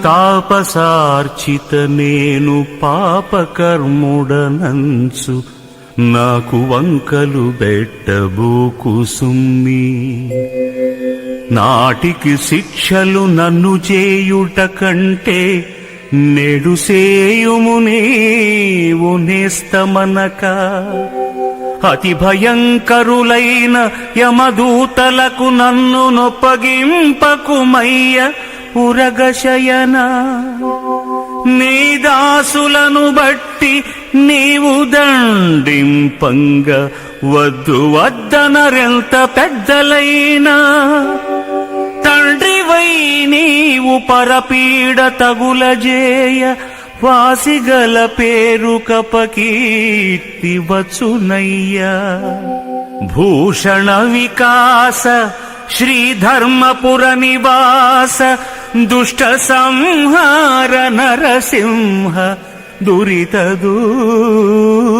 తాపసార్చిత నేను పాపకర్ముడనంచు నాకు వంకలు బెట్టబోకు సుమ్మి. నాటికి శిక్షలు నన్ను చేయుట కంటే నేడు సేయుము నీవు నేస్తమనక. అతి భయంకరులైన యమదూతలకు నన్ను నొప్పగింపకుమయ్య ఉరగశయన. నీ దాసులను బట్టి నీవు దండింపంగ వద్దు వద్దనరెంత పెద్దలైనా. తండ్రివై నీవు పరపీడ తగులజేయ వాసిగల పేరు కపకీర్తి వచ్చునయ్యా. భూషణ వికాస శ్రీధర్మపుర నివాస దుష్ట సంహార నరసింహ దురిత దూర.